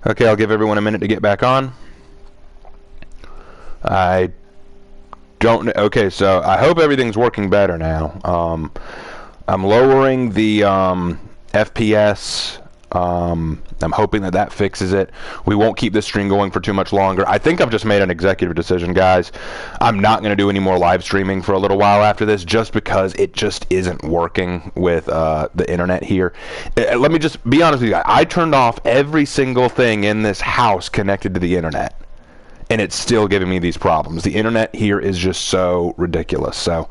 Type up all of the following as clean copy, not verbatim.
Okay, I'll give everyone a minute to get back on. I don't... Okay, so I hope everything's working better now. I'm lowering the FPS. I'm hoping that that fixes it. We won't keep this stream going for too much longer. I think I've just made an executive decision, guys. I'm not going to do any more live streaming for a little while after this, just because it just isn't working with the internet here. Let me just be honest with you guys. I turned off every single thing in this house connected to the internet, and it's still giving me these problems. The internet here is just so ridiculous. So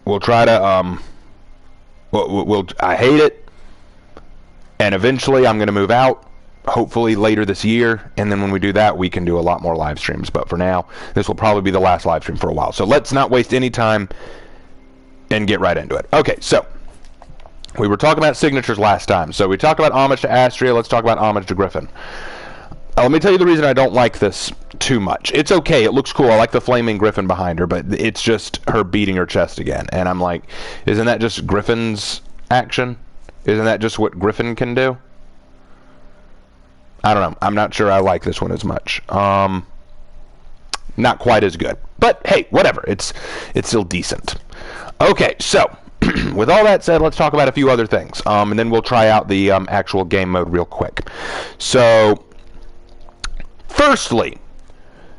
we'll try to I hate it. And eventually I'm going to move out, hopefully later this year, and then when we do that, we can do a lot more live streams. But for now, this will probably be the last live stream for a while. So let's not waste any time and get right into it. Okay, so we were talking about signatures last time. So we talked about homage to Astria. Let's talk about homage to Gryphon. Let me tell you the reason I don't like this too much. It's okay. It looks cool. I like the flaming Gryphon behind her, but it's just her beating her chest again. And I'm like, isn't that just Gryphon's action? Isn't that just what Gryphon can do? I don't know. I'm not sure I like this one as much. Not quite as good. But hey, whatever. It's still decent. Okay, so with all that said, let's talk about a few other things. And then we'll try out the actual game mode real quick. So, firstly,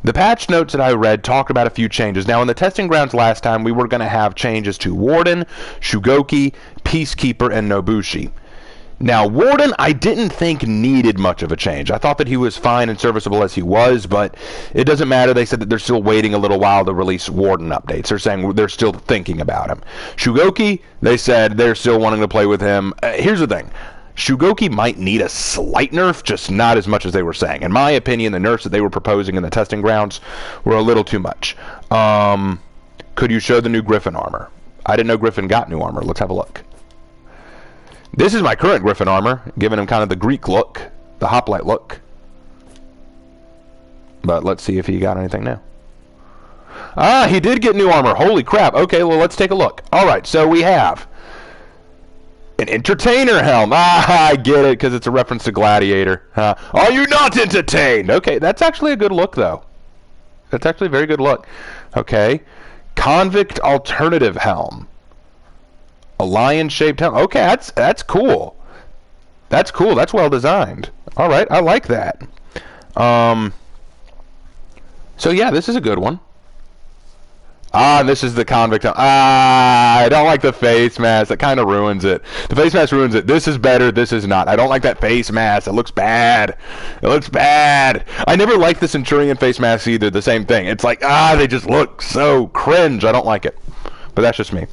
the patch notes that I read talked about a few changes. Now, in the testing grounds last time, we were going to have changes to Warden, Shugoki, Peacekeeper, and Nobushi. Now, Warden, I didn't think needed much of a change. I thought that he was fine and serviceable as he was, but it doesn't matter. They said that they're still waiting a little while to release Warden updates. They're saying they're still thinking about him. Shugoki, they said they're still wanting to play with him. Here's the thing. Shugoki might need a slight nerf, just not as much as they were saying. In my opinion, the nerfs that they were proposing in the testing grounds were a little too much. Could you show the new Gryphon armor? I didn't know Gryphon got new armor. Let's have a look. This is my current Gryphon armor, giving him kind of the Greek look, the hoplite look. But let's see if he got anything new. Ah, he did get new armor. Holy crap. Okay, well, let's take a look. All right, so we have an entertainer helm. Ah, I get it, because it's a reference to Gladiator. Are you not entertained? Okay, that's actually a good look, though. That's actually a very good look. Okay. Convict alternative helm. A lion-shaped helm. Okay, that's cool. That's cool. That's well designed. All right, I like that. So, yeah, this is a good one. Ah, this is the convict. Ah, I don't like the face mask. That kind of ruins it. The face mask ruins it. This is better. This is not. I don't like that face mask. It looks bad. It looks bad. I never liked the Centurion face mask either. The same thing. It's like, they just look so cringe. I don't like it. But that's just me.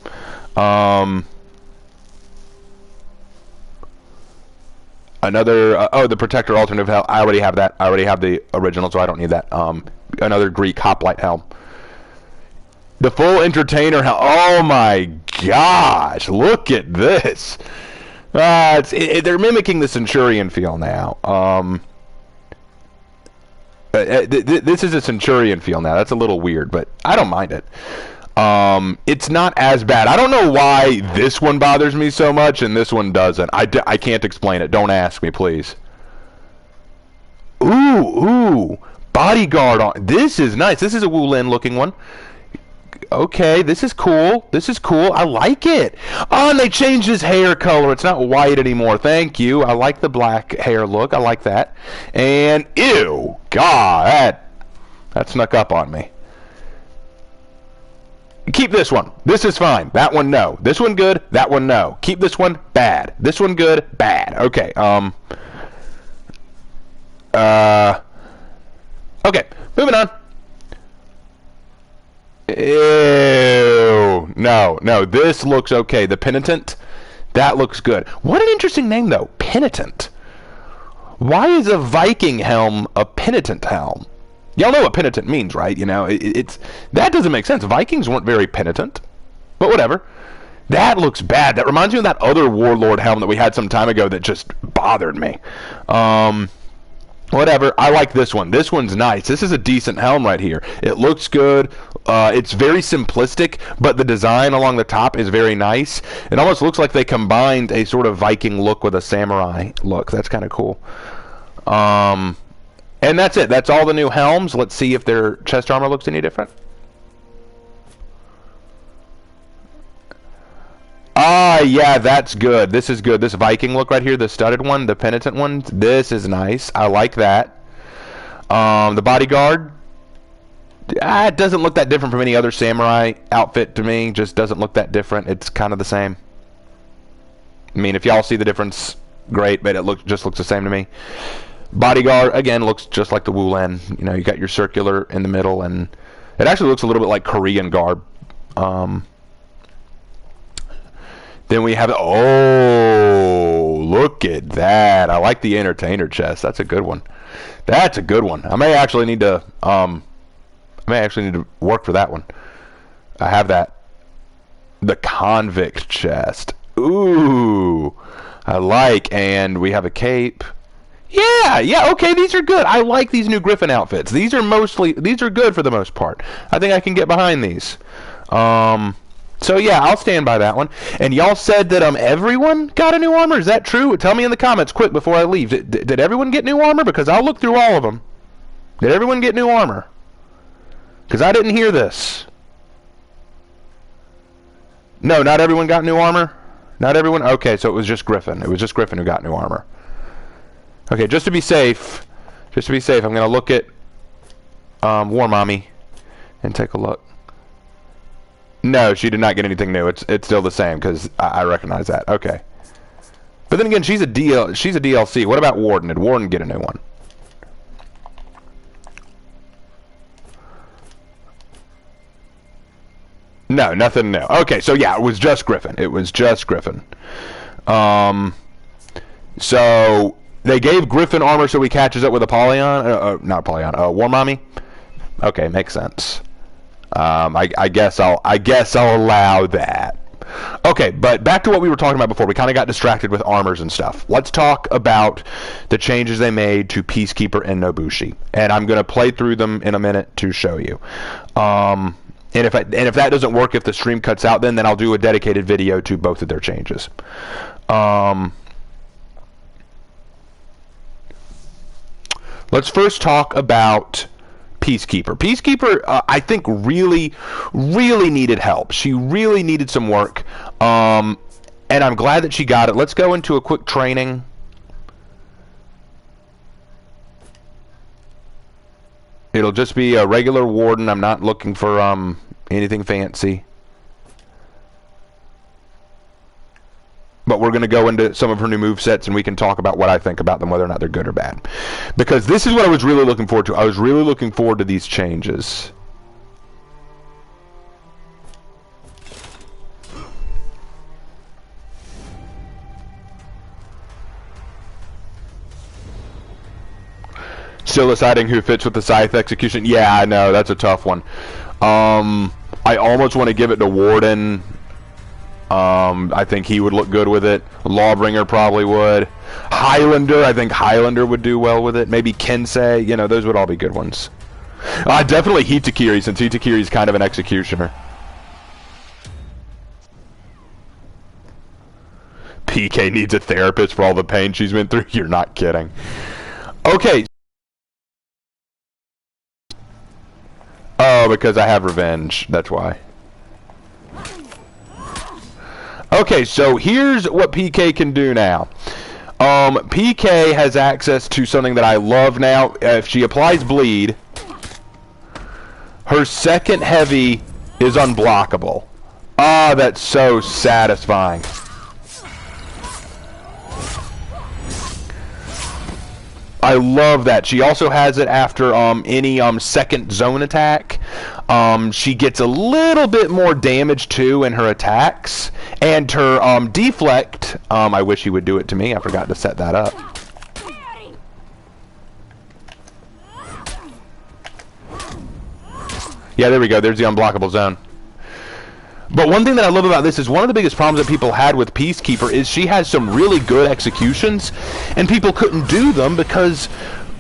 Another, the Protector alternative helm. I already have that. I already have the original, so I don't need that. Another Greek hoplite helm. The full entertainer helm. Oh my gosh, look at this. They're mimicking the Centurion feel now. This is a Centurion feel now. That's a little weird, but I don't mind it. It's not as bad. I don't know why this one bothers me so much and this one doesn't. I can't explain it. Don't ask me, please. Ooh. Bodyguard on. This is nice. This is a Wulin looking one. Okay, this is cool. This is cool. I like it. Oh, and they changed his hair color. It's not white anymore. Thank you. I like the black hair look. I like that. And, ew. God, that snuck up on me. Keep this one. This is fine. That one, no. This one, good. That one, no. Keep this one, bad. This one, good. Bad. Okay, okay, moving on. Ew. No, this looks okay. The Penitent, that looks good. What an interesting name, though. Penitent. Why is a Viking helm a Penitent helm? Y'all know what penitent means, right? You know, that doesn't make sense. Vikings weren't very penitent, but whatever. That looks bad. That reminds me of that other Warlord helm that we had some time ago that just bothered me. Whatever. I like this one. This one's nice. This is a decent helm right here. It looks good. It's very simplistic, but the design along the top is very nice. It almost looks like they combined a sort of Viking look with a samurai look. That's kind of cool. And that's it. That's all the new helms. Let's see if their chest armor looks any different. Ah, yeah, that's good. This is good. This Viking look right here, the studded one, the penitent one, this is nice. I like that. The bodyguard, it doesn't look that different from any other samurai outfit to me. Just doesn't look that different. It's kind of the same. I mean, if y'all see the difference, great, but it just looks the same to me. Bodyguard, again, looks just like the Wulan. You know, you got your circular in the middle, and it actually looks a little bit like Korean garb. Then we have, oh, look at that. I like the entertainer chest. That's a good one. That's a good one. I may actually need to work for that one. I have that. The convict chest. Ooh, I like, and we have a cape. Yeah, okay, these are good. I like these new Griffin outfits. These are good for the most part. I think I can get behind these. So yeah, I'll stand by that one. And y'all said that everyone got a new armor. Is that true? Tell me in the comments quick before I leave. Did everyone get new armor? Because I'll look through all of them. Did everyone get new armor? Because I didn't hear this. No, not everyone got new armor? Not everyone? Okay, so it was just Griffin. It was just Griffin who got new armor. Okay, just to be safe, I'm going to look at War Mommy and take a look. No, she did not get anything new. It's still the same because I recognize that. Okay. But then again, she's a DLC. What about Warden? Did Warden get a new one? No, nothing new. Okay, so yeah, it was just Griffin. It was just Griffin. So they gave Griffin armor so he catches up with Apollyon. Not Apollyon. War Mommy. Okay, makes sense. I guess I'll allow that. Okay, but back to what we were talking about before. We kind of got distracted with armors and stuff. Let's talk about the changes they made to Peacekeeper and Nobushi, and I'm going to play through them in a minute to show you. And if that doesn't work, if the stream cuts out, then I'll do a dedicated video to both of their changes. Let's first talk about Peacekeeper. Peacekeeper, I think, really needed help. She really needed some work, and I'm glad that she got it. Let's go into a quick training. It'll just be a regular Warden. I'm not looking for anything fancy. But we're going to go into some of her new movesets, and we can talk about what I think about them, whether or not they're good or bad. Because this is what I was really looking forward to. I was really looking forward to these changes. Still deciding who fits with the Scythe execution. Yeah, I know, that's a tough one. I almost want to give it to Warden. I think he would look good with it. Lawbringer probably would. Highlander, I think Highlander would do well with it. Maybe Kensei, you know, those would all be good ones. Definitely Hitakiri, since Hitakiri is kind of an executioner. PK needs a therapist for all the pain she's been through. You're not kidding. Okay. Oh, because I have revenge. That's why. Okay, so here's what PK can do now. PK has access to something that I love now. If she applies bleed, her second heavy is unblockable. Ah, that's so satisfying. I love that. She also has it after any second zone attack. She gets a little bit more damage too in her attacks, and her deflect. I wish he would do it to me. I forgot to set that up. Yeah, there we go. There's the unblockable zone. But one thing that I love about this is one of the biggest problems that people had with Peacekeeper is she has some really good executions, and people couldn't do them because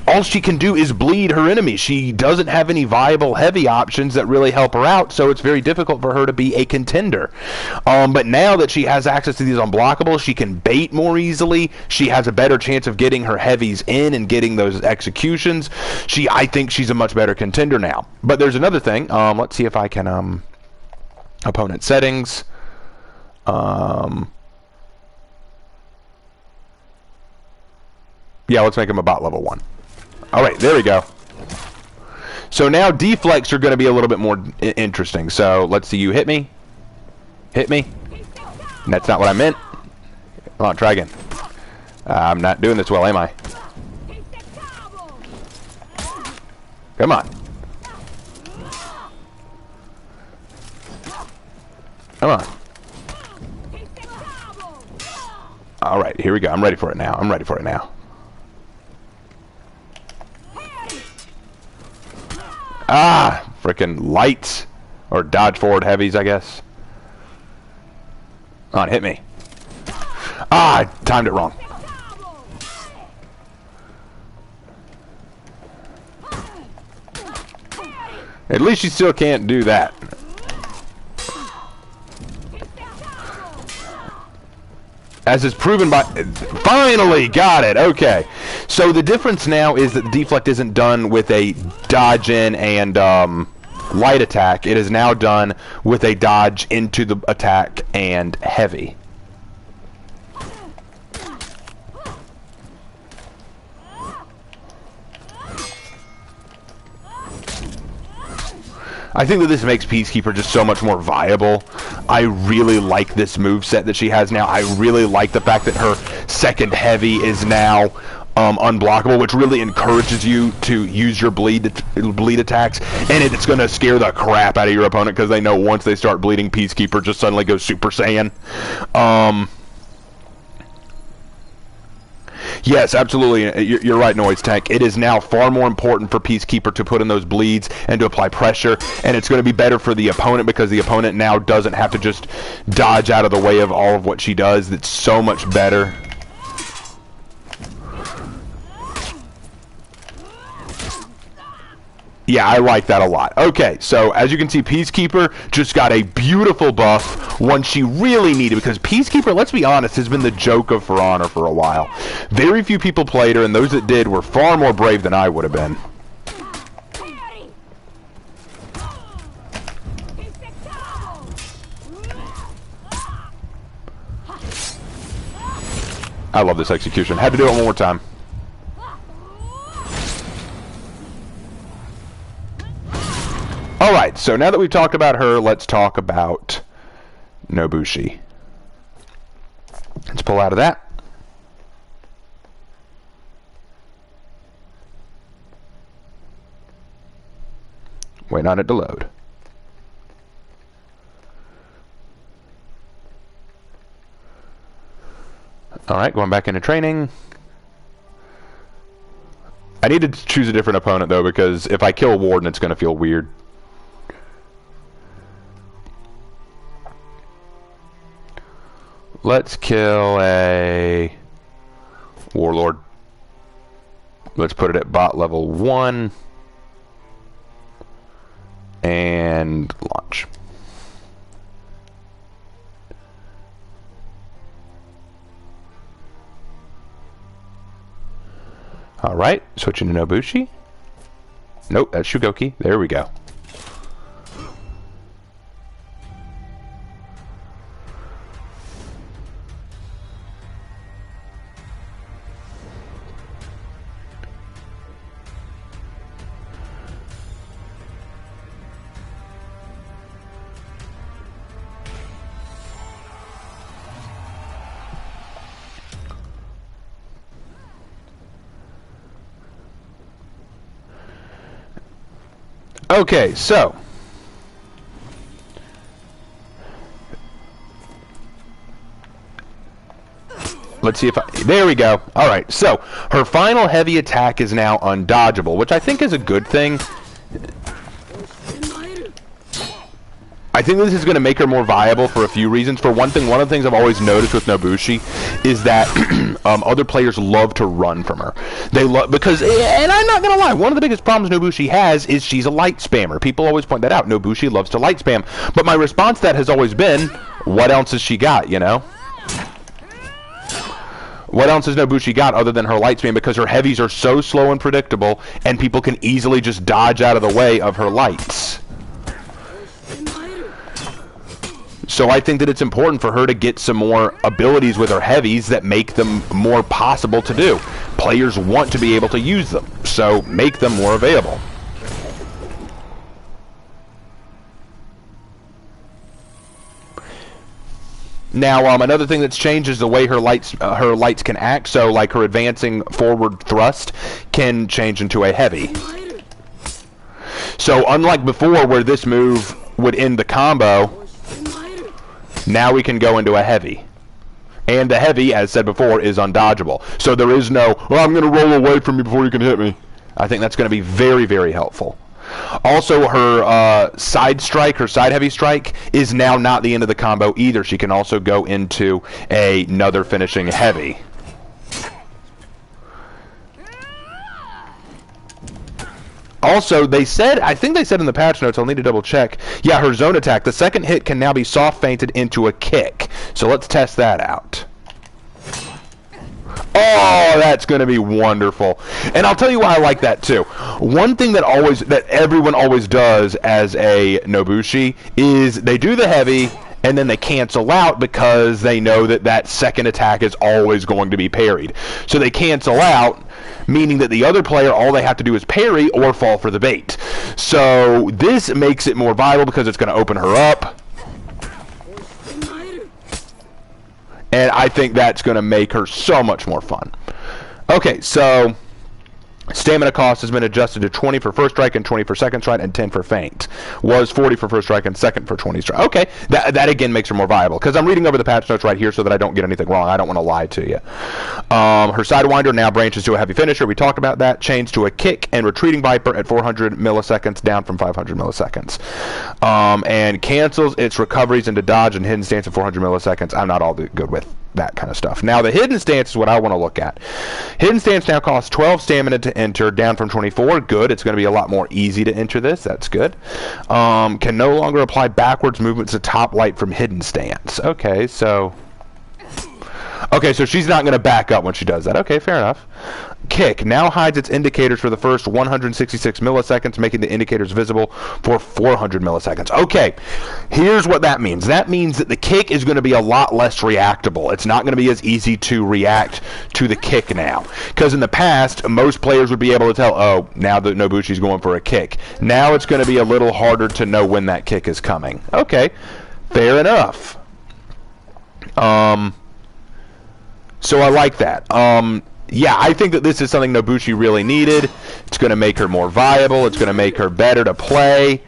all she can do is bleed her enemy. She doesn't have any viable heavy options that really help her out, so it's very difficult for her to be a contender. But now that she has access to these unblockables, she can bait more easily. She has a better chance of getting her heavies in and getting those executions. I think she's a much better contender now. But there's another thing. Let's see if I can... opponent settings. Yeah, let's make him a bot level 1. Alright, there we go. So now deflects are going to be a little bit more interesting. So let's see, you hit me. Hit me. And that's not what I meant. Come on, try again. I'm not doing this well, am I? Come on. Come on. Alright, here we go. I'm ready for it now. I'm ready for it now. Ah! Frickin' lights. Or dodge forward heavies, I guess. Come on, hit me. Ah! I timed it wrong. At least you still can't do that. As is proven by... Finally! Got it! Okay. So the difference now is that the deflect isn't done with a dodge in and light attack. It is now done with a dodge into the attack and heavy. I think that this makes Peacekeeper just so much more viable. I really like this moveset that she has now. I really like the fact that her second heavy is now unblockable, which really encourages you to use your bleed attacks, and it's going to scare the crap out of your opponent because they know once they start bleeding, Peacekeeper just suddenly goes Super Saiyan. Yes, absolutely. You're right, Noise Tank. It is now far more important for Peacekeeper to put in those bleeds and to apply pressure, and it's going to be better for the opponent because the opponent now doesn't have to just dodge out of the way of all of what she does. It's so much better. Yeah, I like that a lot. Okay, so as you can see, Peacekeeper just got a beautiful buff, one she really needed, because Peacekeeper, let's be honest, has been the joke of For Honor for a while. Very few people played her, and those that did were far more brave than I would have been. I love this execution. Had to do it one more time. Alright, so now that we've talked about her, let's talk about Nobushi. Let's pull out of that. Wait on it to load. Alright, going back into training. I need to choose a different opponent, though, because if I kill Warden, it's going to feel weird. Let's kill a Warlord. Let's put it at bot level 1. And launch. Alright, switching to Nobushi. Nope, that's Shugoki. There we go. Okay, so let's see if there we go. Alright, so her final heavy attack is now undodgeable, which I think is a good thing. I think this is going to make her more viable for a few reasons. For one thing, one of the things I've always noticed with Nobushi is that other players love to run from her. They love because, and I'm not going to lie, one of the biggest problems Nobushi has is she's a light spammer. People always point that out. Nobushi loves to light spam. But my response to that has always been, what else has she got, you know? What else has Nobushi got other than her light spam? Because her heavies are so slow and predictable, and people can easily just dodge out of the way of her lights. So I think that it's important for her to get some more abilities with her heavies that make them more possible to do. Players want to be able to use them, so make them more available. Now, another thing that's changed is the way her lights can act. So, like her advancing forward thrust can change into a heavy. So, unlike before, where this move would end the combo, now we can go into a heavy. And the heavy, as said before, is undodgeable. So there is no, well, I'm going to roll away from you before you can hit me. I think that's going to be very, very helpful. Also, her side strike, her side heavy strike, is now not the end of the combo either. She can also go into another finishing heavy. Also, they said, I think they said in the patch notes, I'll need to double check. Yeah, her zone attack, the second hit can now be soft feinted into a kick. So let's test that out. Oh, that's going to be wonderful. And I'll tell you why I like that too. One thing that everyone always does as a Nobushi is they do the heavy and then they cancel out because they know that that second attack is always going to be parried. So they cancel out, meaning that the other player, all they have to do is parry or fall for the bait. So this makes it more viable because it's going to open her up. And I think that's going to make her so much more fun. Okay, so stamina cost has been adjusted to 20 for first strike and 20 for second strike and 10 for feint. Was 40 for first strike and second for 20 strike. Okay, that again makes her more viable. Because I'm reading over the patch notes right here so that I don't get anything wrong. I don't want to lie to you. Her Sidewinder now branches to a heavy finisher. We talked about that. Changed to a kick and retreating Viper at 400 milliseconds, down from 500 milliseconds. And cancels its recoveries into dodge and hidden stance at 400 milliseconds. I'm not all good with that kind of stuff. Now the hidden stance is what I want to look at. Hidden stance now costs 12 stamina to enter, down from 24. Good. It's going to be a lot more easy to enter this. That's good. Can no longer apply backwards movements to top light from hidden stance. Okay, so she's not going to back up when she does that. Okay, fair enough. Kick now hides its indicators for the first 166 milliseconds, making the indicators visible for 400 milliseconds. Okay, here's what that means. That means that the kick is going to be a lot less reactable. It's not going to be as easy to react to the kick now. Because in the past, most players would be able to tell, oh, now that Nobushi's going for a kick. Now it's going to be a little harder to know when that kick is coming. Okay, fair enough. So I like that. Yeah, I think that this is something Nobushi really needed. It's going to make her more viable. It's going to make her better to play.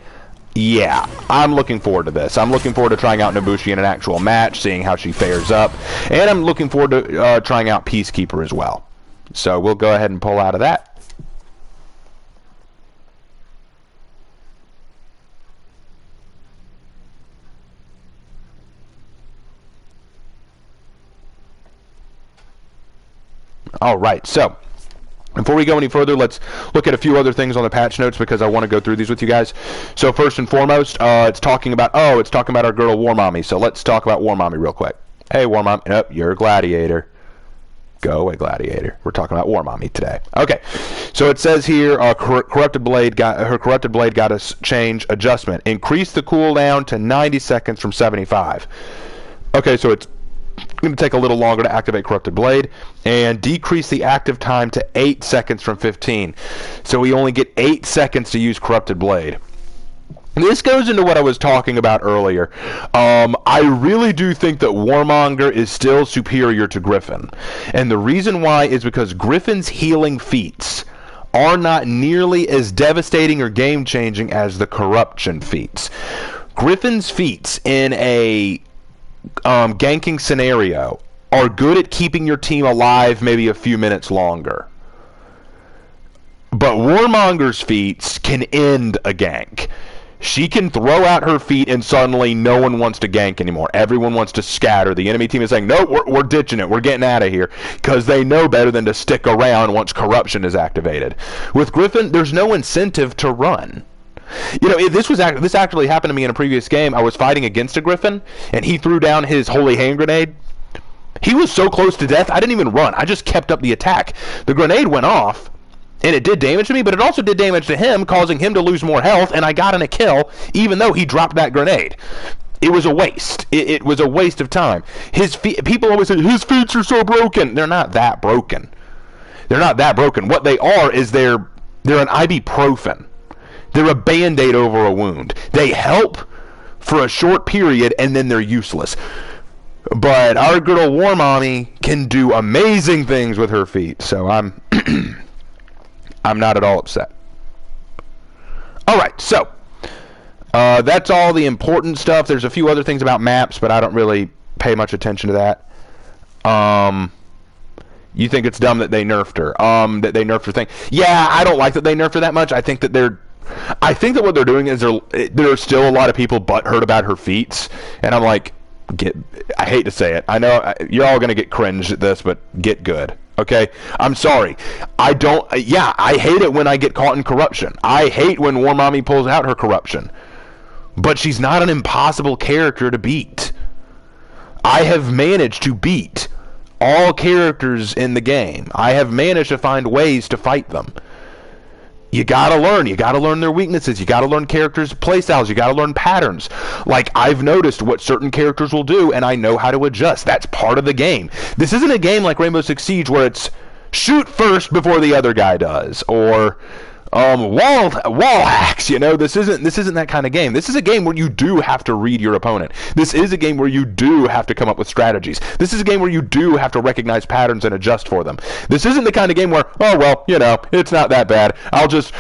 Yeah, I'm looking forward to this. I'm looking forward to trying out Nobushi in an actual match, seeing how she fares up. And I'm looking forward to trying out Peacekeeper as well. So we'll go ahead and pull out of that. All right, so before we go any further, let's look at a few other things on the patch notes because I want to go through these with you guys. So first and foremost, it's talking about our girl War Mommy. So let's talk about War Mommy real quick. Hey, War Mommy. Nope, you're a gladiator. Go away, gladiator. We're talking about War Mommy today. Okay, so it says here, her corrupted blade got a change adjustment. Increase the cooldown to 90 seconds from 75. Okay, so it's going to take a little longer to activate Corrupted Blade, and decrease the active time to 8 seconds from 15. So we only get 8 seconds to use Corrupted Blade. This goes into what I was talking about earlier. I really do think that Warmonger is still superior to GRYPHON. And the reason why is because GRYPHON's healing feats are not nearly as devastating or game-changing as the Corruption feats. GRYPHON's feats in a ganking scenario are good at keeping your team alive maybe a few minutes longer. But Warmonger's feats can end a gank. She can throw out her feet and suddenly no one wants to gank anymore. Everyone wants to scatter. The enemy team is saying, no, we're ditching it. We're getting out of here, because they know better than to stick around once corruption is activated. With Gryphon, there's no incentive to run. You know, this actually happened to me in a previous game. I was fighting against a Gryphon, and he threw down his holy hand grenade. He was so close to death, I didn't even run. I just kept up the attack. The grenade went off, and it did damage to me, but it also did damage to him, causing him to lose more health, and I got in a kill, even though he dropped that grenade. It was a waste. It was a waste of time. People always say, his feet are so broken. They're not that broken. They're not that broken. What they are is they're an ibuprofen. They're a Band-Aid over a wound. They help for a short period, and then they're useless. But our girl War Mommy can do amazing things with her feet, so I'm I'm not at all upset. Alright, so that's all the important stuff. There's a few other things about maps, but I don't really pay much attention to that. You think it's dumb that they nerfed her? That they nerfed her thing? Yeah, I don't like that they nerfed her that much. I think that what they're doing is there's still a lot of people butthurt about her feats, and I'm like, I hate to say it. I know you're all gonna get cringe at this, but get good. Okay, I'm sorry. I hate it when I get caught in corruption. I hate when War Mommy pulls out her corruption. But she's not an impossible character to beat. I have managed to beat all characters in the game. I have managed to find ways to fight them. You gotta learn. You gotta learn their weaknesses. You gotta learn characters' playstyles. You gotta learn patterns. Like, I've noticed what certain characters will do, and I know how to adjust. That's part of the game. This isn't a game like Rainbow Six Siege where it's shoot first before the other guy does, or wall hacks. You know, this isn't that kind of game. This is a game where you do have to read your opponent. This is a game where you do have to come up with strategies. This is a game where you do have to recognize patterns and adjust for them. This isn't the kind of game where, oh well, you know, it's not that bad. I'll just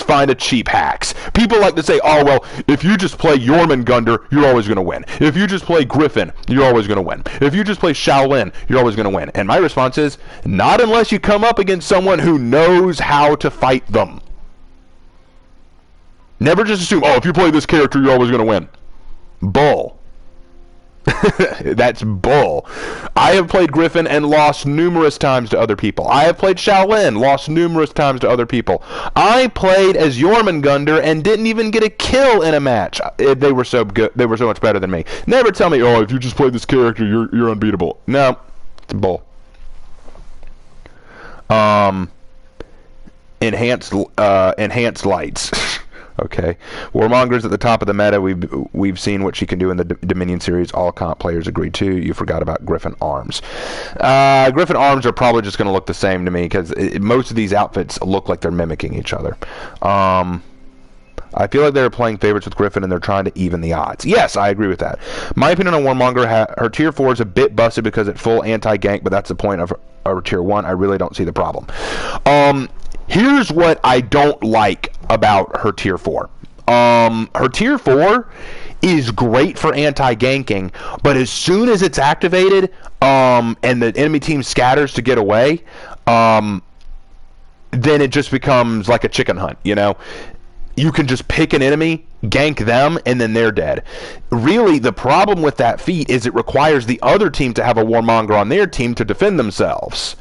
find a cheap hacks. People like to say, oh well, if you just play Jormungandr, you're always going to win. If you just play Gryphon, you're always going to win. If you just play Shaolin, you're always going to win. And my response is, not unless you come up against someone who knows how to fight them. Never just assume, oh, if you play this character, you're always going to win. Bull. That's bull. I have played Gryphon and lost numerous times to other people. I have played Shaolin, lost numerous times to other people. I played as Jormungandr and didn't even get a kill in a match. They were so good. They were so much better than me. Never tell me, oh, if you just play this character, you're unbeatable. No, it's bull. Enhanced lights. Okay, Warmonger's at the top of the meta. We've seen what she can do in the Dominion series. All comp players agree too. You forgot about Gryphon arms. Gryphon arms are probably just going to look the same to me because most of these outfits look like they're mimicking each other. I feel like they're playing favorites with Gryphon and they're trying to even the odds. Yes, I agree with that. My opinion on Warmonger, her tier 4 is a bit busted because it's full anti-gank, but that's the point of her tier 1. I really don't see the problem. Here's what I don't like about her tier 4. Her tier 4 is great for anti-ganking, but as soon as it's activated and the enemy team scatters to get away, then it just becomes like a chicken hunt, you know? You can just pick an enemy, gank them, and then they're dead. Really, the problem with that feat is it requires the other team to have a Warmonger on their team to defend themselves,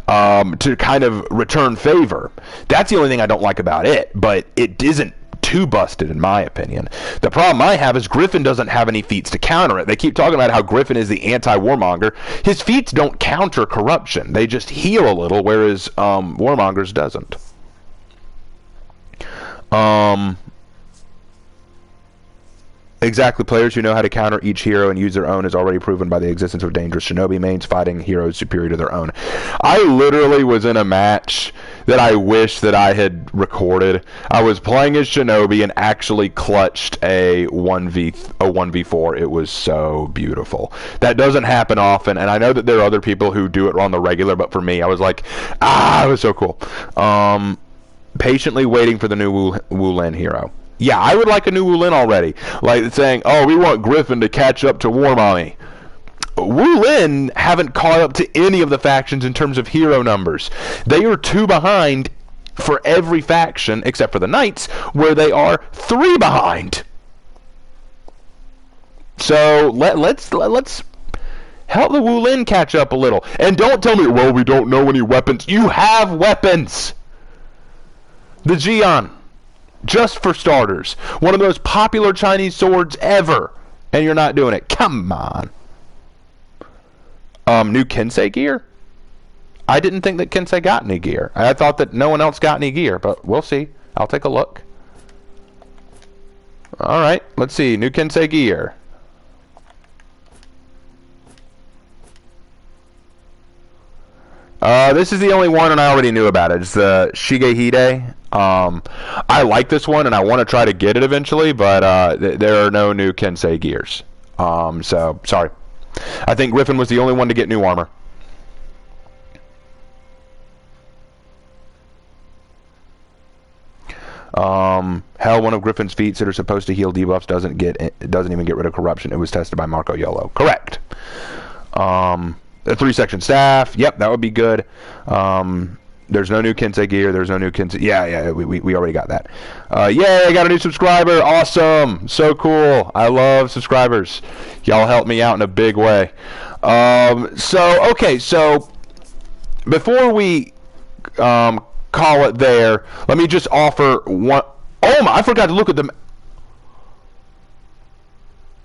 to kind of return favor. That's the only thing I don't like about it, but it isn't too busted in my opinion. The problem I have is Gryphon doesn't have any feats to counter it. They keep talking about how Gryphon is the anti-Warmonger. His feats don't counter corruption. They just heal a little, whereas Warmonger's doesn't. Exactly, players who know how to counter each hero and use their own is already proven by the existence of dangerous shinobi mains fighting heroes superior to their own. I literally was in a match that I wish that I had recorded. I was playing as shinobi and actually clutched a 1v4. It was so beautiful. That doesn't happen often, and I know that there are other people who do it on the regular, but for me, I was like, it was so cool. Patiently waiting for the new Wulin hero. Yeah, I would like a new Wulin already. Like saying, oh, we want Gryphon to catch up to War Mommy. Wulin haven't caught up to any of the factions in terms of hero numbers. They are 2 behind for every faction, except for the Knights, where they are 3 behind. So let's help the Wulin catch up a little. And don't tell me, well, we don't know any weapons. You have weapons. The Jian, just for starters, one of the most popular Chinese swords ever, and you're not doing it. Come on. New Kensei gear? I didn't think that Kensei got any gear. I thought that no one else got any gear, but we'll see. I'll take a look. Alright, let's see. New Kensei gear. This is the only one, and I already knew about it. It's the Shigehide. I like this one, and I want to try to get it eventually, but there are no new Kensei gears. So, sorry. I think Gryphon was the only one to get new armor. Hell, one of Gryphon's feats that are supposed to heal debuffs doesn't even get rid of corruption. It was tested by Marco Yolo. Correct. A 3-section staff. Yep, that would be good. There's no new Kensei gear. There's no new Kensei. Yeah, we already got that. Yay, I got a new subscriber. Awesome. So cool. I love subscribers. Y'all help me out in a big way. Okay, so before we call it there, let me just offer one. Oh my, I forgot to look at the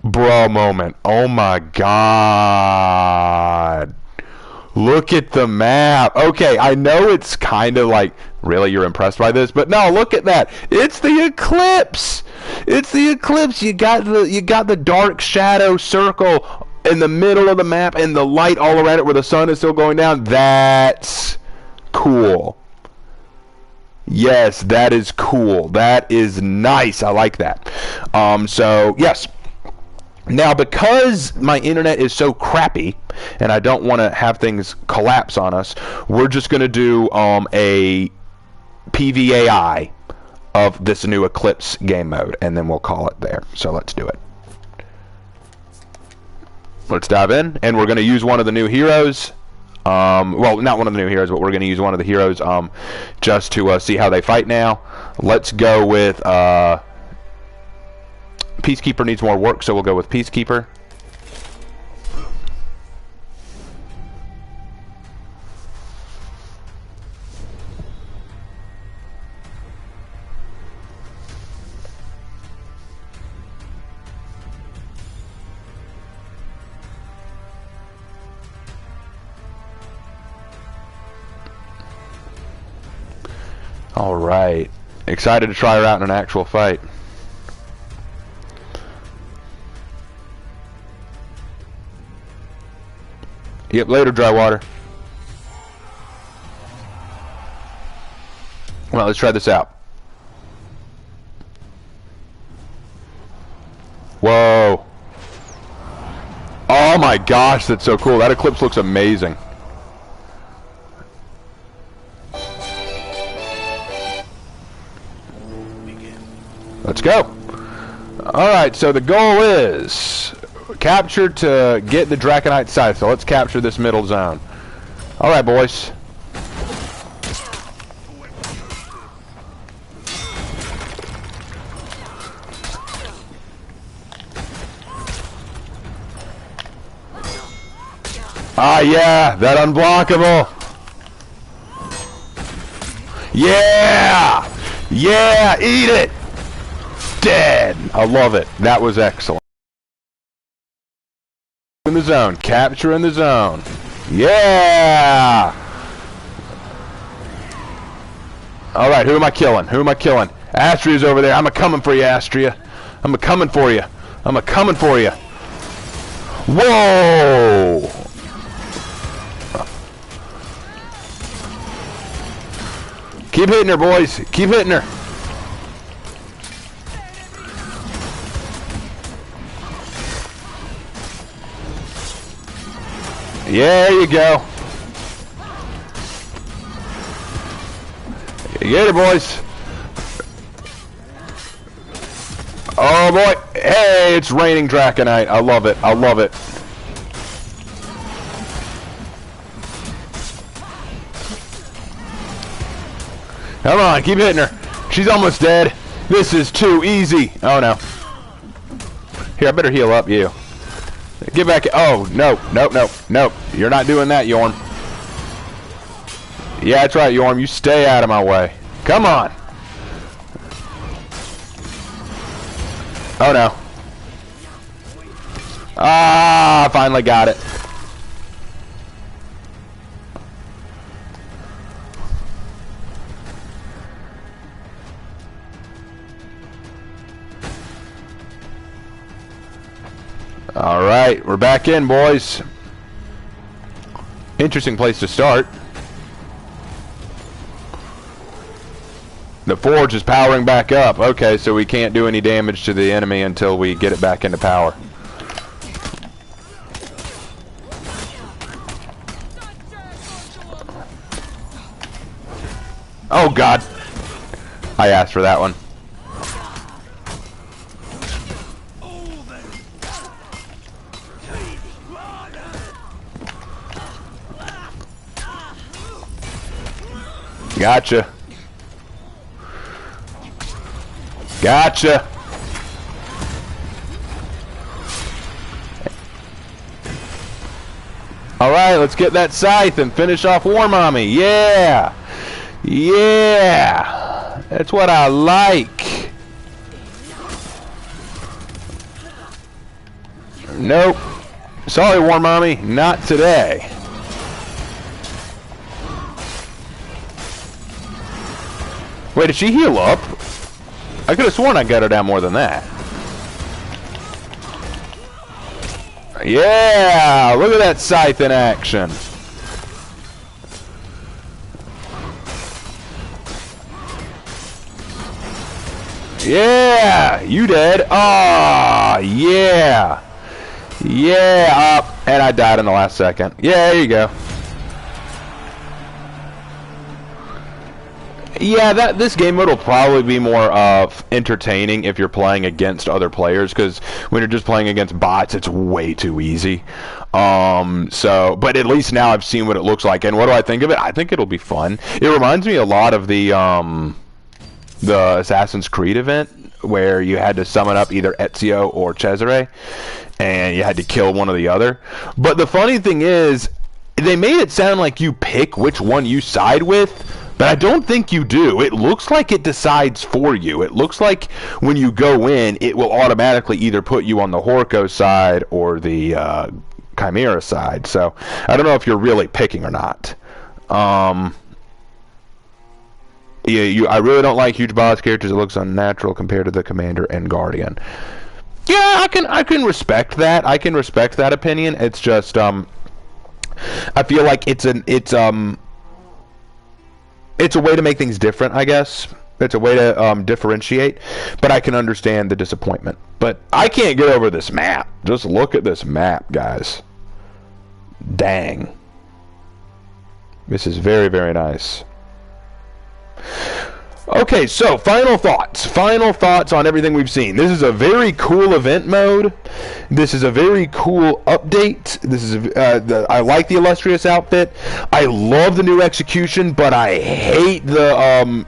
bro moment. Oh my god. Look at the map. Okay, I know it's kind of like, really, you're impressed by this? But no, look at that. It's the Eclipse. It's the Eclipse. You got the dark shadow circle in the middle of the map and the light all around it where the sun is still going down. That's cool. Yes, that is cool. That is nice. I like that. So, yes. Now, because my internet is so crappy, and I don't want to have things collapse on us, we're just going to do a PVAI of this new Eclipse game mode, and then we'll call it there. So let's do it. Let's dive in, and we're going to use one of the new heroes. Well, not one of the new heroes, but we're going to use one of the heroes just to see how they fight now. Let's go with... Peacekeeper needs more work, so we'll go with Peacekeeper. All right. Excited to try her out in an actual fight. Yep, later, dry water. Well, let's try this out. Whoa. Oh my gosh, that's so cool. That Eclipse looks amazing. Let's go. Alright, so the goal is capture to get the Draconite Scythe. So let's capture this middle zone. Alright, boys. Ah, yeah, that unblockable. Yeah! Yeah, eat it! Dead! I love it. That was excellent. In the zone. Capture in the zone. Yeah! Alright, who am I killing? Who am I killing? Astria's over there. I'm a-coming for you, Astria. I'm a-coming for you. I'm a-coming for you. Whoa! Keep hitting her, boys. Keep hitting her. Yeah, there you go. Get her, boys. Oh, boy. Hey, it's raining Draconite. I love it. I love it. Come on, keep hitting her. She's almost dead. This is too easy. Oh, no. Here, I better heal up you. Get back. Oh, no. Nope, nope, nope. You're not doing that, Yorm. Yeah, that's right, Yorm. You stay out of my way. Come on. Oh, no. Ah, finally got it. All right, we're back in, boys. Interesting place to start. The forge is powering back up. Okay, so we can't do any damage to the enemy until we get it back into power. Oh, God. I asked for that one. Gotcha. Gotcha. Alright, let's get that scythe and finish off War Mommy. Yeah! Yeah! That's what I like. Nope. Sorry, War Mommy. Not today. Wait, did she heal up? I could have sworn I got her down more than that. Yeah! Look at that scythe in action. Yeah! You dead? Ah, yeah! Yeah! Up. And I died in the last second. Yeah, there you go. Yeah, this game mode will probably be more entertaining if you're playing against other players, because when you're just playing against bots, it's way too easy. But at least now I've seen what it looks like, and what do I think of it? I think it'll be fun. It reminds me a lot of the Assassin's Creed event, where you had to summon up either Ezio or Cesare, and you had to kill one or the other. But the funny thing is, they made it sound like you pick which one you side with, but I don't think you do. It looks like it decides for you. It looks like when you go in, it will automatically either put you on the Horko side or the Chimera side. So I don't know if you're really picking or not. I really don't like huge boss characters. It looks unnatural compared to the Commander and Guardian. Yeah, I can respect that. I can respect that opinion. It's just I feel like it's a way to make things different, I guess. It's a way to differentiate, but I can understand the disappointment. But I can't get over this map. Just look at this map, guys. Dang. This is very, very nice. Okay, so final thoughts. Final thoughts on everything we've seen. This is a very cool event mode. This is a very cool update. This is I like the illustrious outfit. I love the new execution, but I hate the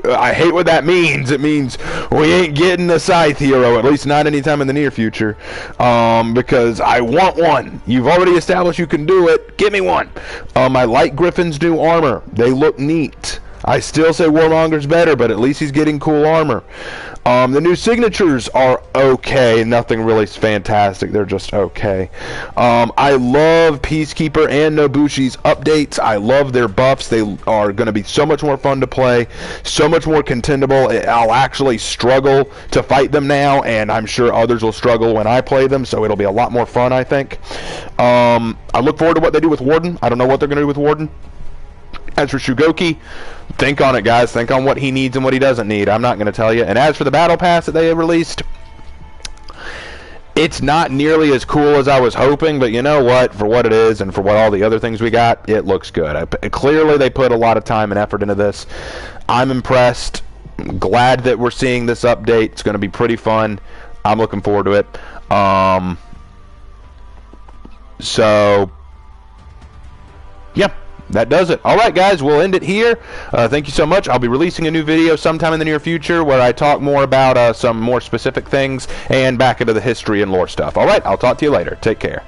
I hate what that means. It means we ain't getting a scythe hero, at least not anytime in the near future, because I want one. You've already established you can do it. Give me one. I like Gryphon's new armor. They look neat. I still say Warmonger's better, but at least he's getting cool armor. The new signatures are okay. Nothing really fantastic. They're just okay. I love Peacekeeper and Nobushi's updates. I love their buffs. They are going to be so much more fun to play, so much more contendable. I'll actually struggle to fight them now, and I'm sure others will struggle when I play them, so it'll be a lot more fun, I think. I look forward to what they do with Warden. I don't know what they're going to do with Warden. As for Shugoki, think on it, guys. Think on what he needs and what he doesn't need. I'm not going to tell you. And as for the Battle Pass that they have released, it's not nearly as cool as I was hoping, but you know what? For what it is and for what all the other things we got, it looks good. Clearly, they put a lot of time and effort into this. I'm impressed. Glad that we're seeing this update. It's going to be pretty fun. I'm looking forward to it. So, yep. that does it. All right, guys, we'll end it here. Thank you so much. I'll be releasing a new video sometime in the near future where I talk more about some more specific things and back into the history and lore stuff. All right, I'll talk to you later. Take care.